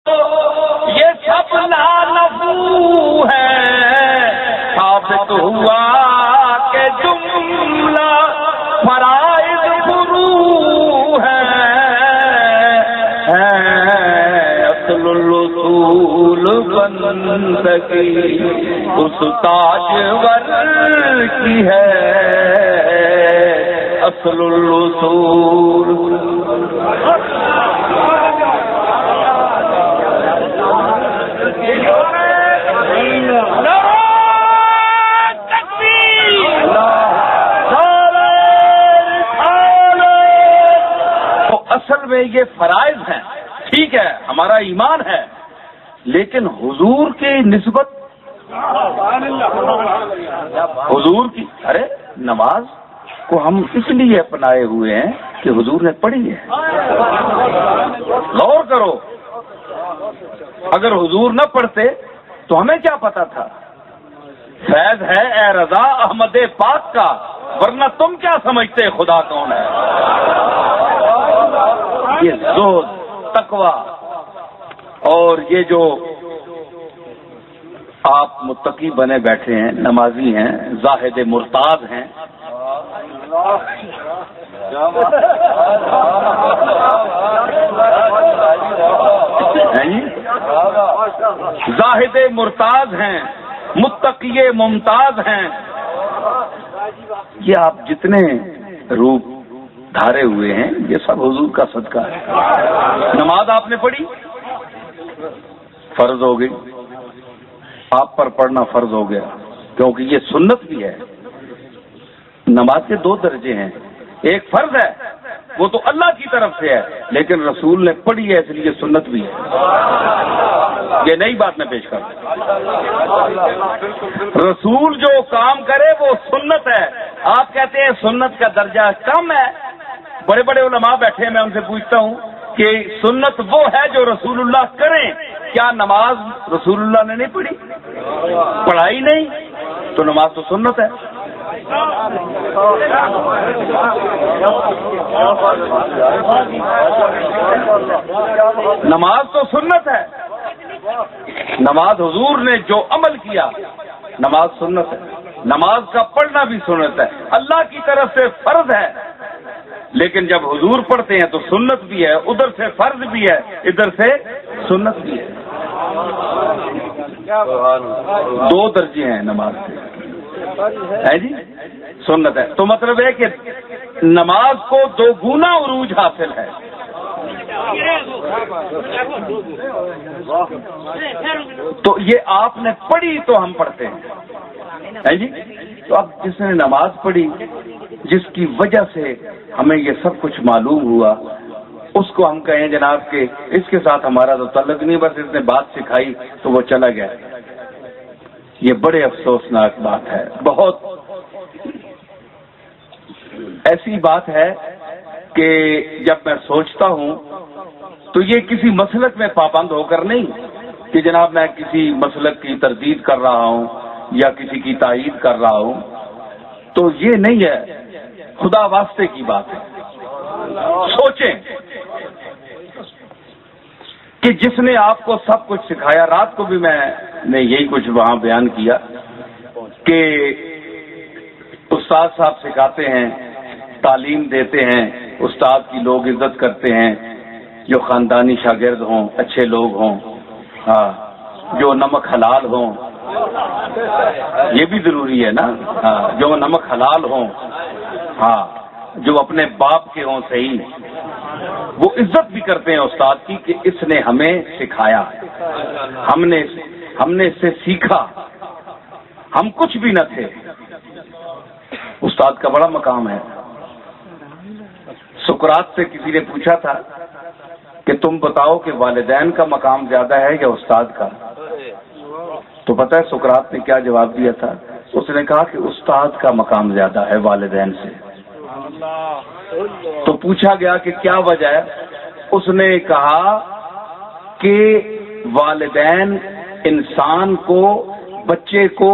یہ سب لانفو ہے، ثابت ہوا کہ جملہ فرائض فرو ہے، اصل الاصول بندگی اس تاجور کی ہے، اصل الاصول اصل میں یہ فرائض ہیں، ٹھیک ہے، ہمارا ایمان ہے، لیکن حضور کی نسبت حضور کی، ارے نماز کو ہم اس لیے اپنائے ہوئے ہیں کہ حضور نے پڑھی ہے۔ غور کرو، اگر حضور نہ پڑھتے تو ہمیں کیا پتا تھا؟ فیض ہے اے رضا احمد پاک کا، ورنہ تم کیا سمجھتے خدا کون ہے؟ یہ زہد، تقوی اور یہ جو آپ متقی بنے بیٹھے ہیں، نمازی ہیں، زاہد مرتاض ہیں، زاہد مرتاض ہیں، متقی ممتاز ہیں، یہ آپ جتنے روپ دھارے ہوئے ہیں یہ سب حضور کا صدقہ ہے۔ نماز آپ نے پڑھی، فرض ہو گئی، آپ پر پڑھنا فرض ہو گیا، کیونکہ یہ سنت بھی ہے۔ نماز کے دو درجے ہیں، ایک فرض ہے وہ تو اللہ کی طرف سے ہے، لیکن رسول نے پڑھی ہے اس لیے سنت بھی ہے۔ یہ نئی بات میں پیش کرتا ہوں، رسول جو کام کرے وہ سنت ہے۔ آپ کہتے ہیں سنت کا درجہ کم ہے، بڑے بڑے علماء بیٹھے ہیں، میں ان سے پوچھتا ہوں کہ سنت وہ ہے جو رسول اللہ کریں، کیا نماز رسول اللہ نے نہیں پڑھی؟ پڑھائی نہیں تو نماز تو سنت ہے۔ نماز تو سنت ہے، نماز حضور نے جو عمل کیا نماز سنت ہے، نماز کا پڑھنا بھی سنت ہے، اللہ کی طرف سے فرض ہے، لیکن جب حضور پڑھتے ہیں تو سنت بھی ہے، ادھر سے فرض بھی ہے، ادھر سے سنت بھی ہے۔ دو درجے ہیں نماز کے، ہے جی، سنت ہے تو مطلب ہے کہ نماز کو دو گنا عروج حاصل ہے۔ تو یہ آپ نے پڑھی تو ہم پڑھتے ہیں، ہے جی۔ تو اب جس نے نماز پڑھی، جس کی وجہ سے ہمیں یہ سب کچھ معلوم ہوا، اس کو ہم کہیں جناب کہ اس کے ساتھ ہمارا تو تعلق نہیں، بس اس نے بات سکھائی تو وہ چلا گیا، یہ بڑے افسوسناک بات ہے۔ بہت ایسی بات ہے کہ جب میں سوچتا ہوں تو یہ کسی مسلک میں پابند ہو کر نہیں کہ جناب میں کسی مسلک کی تردید کر رہا ہوں یا کسی کی تائید کر رہا ہوں، تو یہ نہیں ہے، خدا واسطے کی بات ہے۔ سوچیں کہ جس نے آپ کو سب کچھ سکھایا، رات کو بھی میں نے یہی کچھ وہاں بیان کیا کہ استاد صاحب سکھاتے ہیں، تعلیم دیتے ہیں، استاد کی لوگ عزت کرتے ہیں، جو خاندانی شاگرد ہوں، اچھے لوگ ہوں، ہاں، جو نمک حلال ہوں، یہ بھی ضروری ہے نا، ہاں، جو نمک حلال ہوں، ہاں، جو اپنے باپ کے ہوں، صحیح، وہ عزت بھی کرتے ہیں استاد کی کہ اس نے ہمیں سکھایا، ہم نے اس سے سیکھا، ہم کچھ بھی نہ تھے۔ استاد کا بڑا مقام ہے۔ سقراط سے کسی نے پوچھا تھا کہ تم بتاؤ کہ والدین کا مقام زیادہ ہے یا استاد کا؟ تو پتہ ہے سقراط نے کیا جواب دیا تھا؟ اس نے کہا کہ استاد کا مقام زیادہ ہے والدین سے۔ تو پوچھا گیا کہ کیا وجہ ہے؟ اس نے کہا کہ والدین انسان کو، بچے کو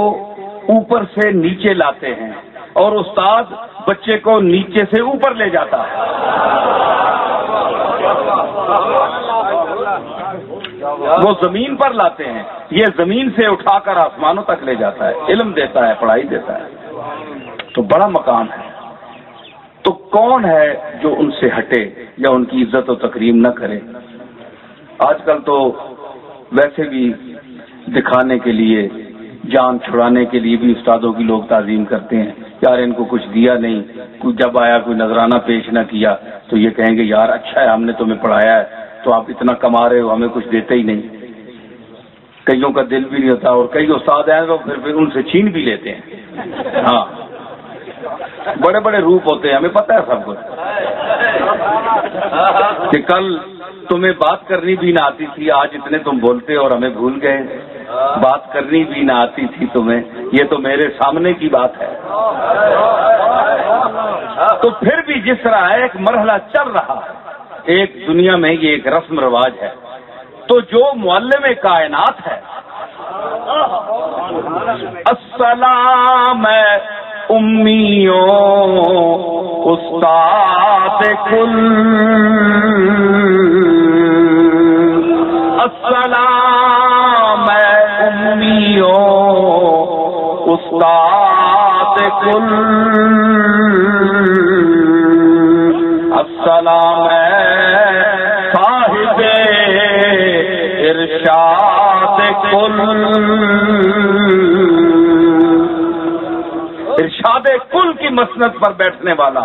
اوپر سے نیچے لاتے ہیں اور استاد بچے کو نیچے سے اوپر لے جاتا ہے۔ وہ زمین پر لاتے ہیں، یہ زمین سے اٹھا کر آسمانوں تک لے جاتا ہے، علم دیتا ہے، پڑھائی دیتا ہے، تو بڑا مقام ہے۔ تو کون ہے جو ان سے ہٹے یا ان کی عزت و تکریم نہ کرے؟ آج کل تو ویسے بھی دکھانے کے لیے، جان چھڑانے کے لیے بھی استادوں کی لوگ تعظیم کرتے ہیں، یار ان کو کچھ دیا نہیں، کوئی جب آیا کوئی نذرانہ پیش نہ کیا تو یہ کہیں گے یار اچھا ہے ہم نے تمہیں پڑھایا ہے تو آپ اتنا کما رہے ہو، ہمیں کچھ دیتے ہی نہیں۔ کئیوں کا دل بھی نہیں ہوتا، اور کئی استاد ہیں تو پھر ان سے چھین بھی لیتے ہیں۔ ہاں، بڑے بڑے روپ ہوتے ہیں، ہمیں پتہ ہے سب کچھ، کہ کل تمہیں بات کرنی بھی نہ آتی تھی، آج اتنے تم بولتے اور ہمیں بھول گئے۔ بات کرنی بھی نہ آتی تھی تمہیں، یہ تو میرے سامنے کی بات ہے۔ تو پھر بھی جس طرح ایک مرحلہ چل رہا ہے، ایک دنیا میں یہ ایک رسم رواج ہے، تو جو معلم کائنات ہے، السلام امیوں استاد کل، السلام امیوں استاد کل، السلام صاحب ارشاد کل، ارشاد کل کی مسند پر بیٹھنے والا،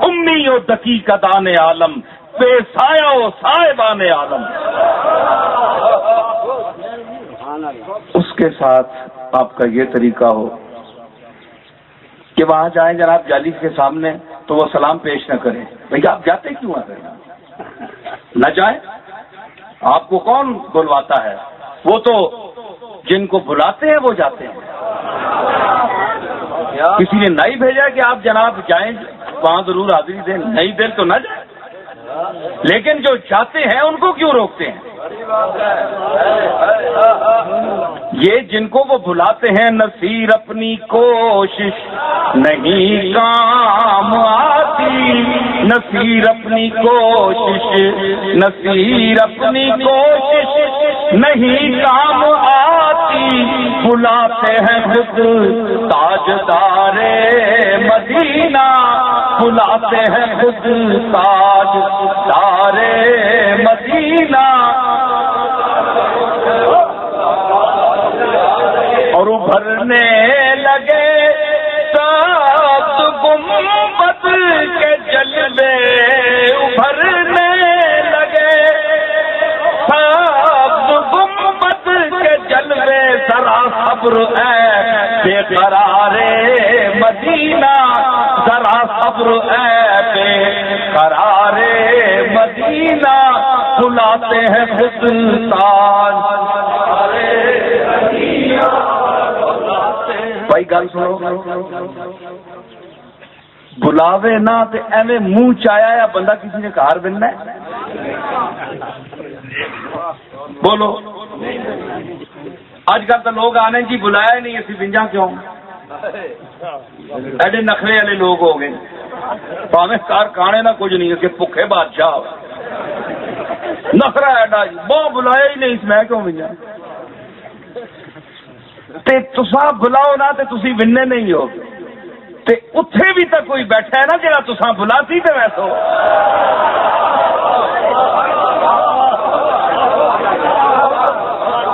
امی و دقیق دان عالم، بے سایہ و صاحبان عالم، اس کے ساتھ آپ کا یہ طریقہ ہو کہ وہاں جائیں جناب جالی کے سامنے تو وہ سلام پیش نہ کریں۔ بھئی آپ جاتے کیوں آ گئے؟ نہ جائیں، آپ کو کون بلواتا ہے؟ وہ تو جن کو بلاتے ہیں وہ جاتے ہیں۔ کسی نے نہیں بھیجا کہ آپ جناب جائیں وہاں ضرور حاضری دیں، نہیں دیں تو نہ جائیں، لیکن جو جاتے ہیں ان کو کیوں روکتے ہیں؟ یہ جن کو وہ بلاتے ہیں، نصیر اپنی کوشش نہیں کام آتی، نصیر اپنی کوشش، نصیر اپنی کوشش نہیں کام آتی، بلاتے ہیں خود تاجدار مدینہ، بلاتے ہیں خود تاجدار مدینہ، اور ابھرنے لگے سات گنبد کے جلوے، ابھرنے لگے سات گنبد کے جلوے، ذرا صبر اے بے قرار مدینہ، ذرا صبر اے بے قرار مدینہ، بلاتے ہیں خود تاج بھائی گل سنو، بلاوے نہ تے ایویں منہ چایا یا بندہ کسی نے کار بننا ہے؟ بولو، اج کل تو لوگ آنے جی بلایا نہیں اسی بنجا کیوں؟ ایڈے نخرے والے لوگ ہو گئے، پاویں کار کھانے نہ کچھ نہیں کہ بھوکے بادشاہ نخرا ایڈا جی، بہت بلایا ہی نہیں، میں کیوں بنجا؟ تے تساں بلاؤ نہ تے تسی ونے نہیں ہو، تے اتھے بھی تو کوئی بیٹھا ہے نا جڑا تساں بلاتی تے ویسو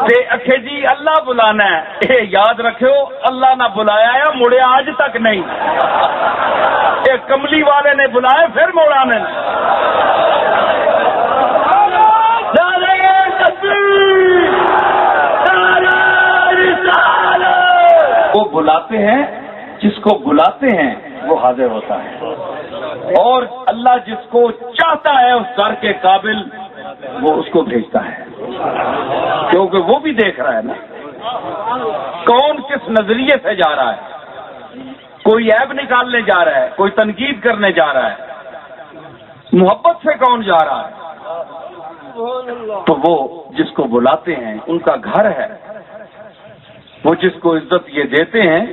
تے اکھے جی اللہ بلانا ہے، اے یاد رکھو اللہ نہ بلایا ہے مڑیا آج تک نہیں، اے کملی والے نے بلائے پھر موڑا نے۔ وہ بلاتے ہیں، جس کو بلاتے ہیں وہ حاضر ہوتا ہے، اور اللہ جس کو چاہتا ہے اس در کے قابل وہ اس کو بھیجتا ہے، کیونکہ وہ بھی دیکھ رہا ہے نا کون کس نظریے سے جا رہا ہے، کوئی عیب نکالنے جا رہا ہے، کوئی تنقید کرنے جا رہا ہے، محبت سے کون جا رہا ہے، تو وہ جس کو بلاتے ہیں ان کا گھر ہے، وہ جس کو عزت یہ دیتے ہیں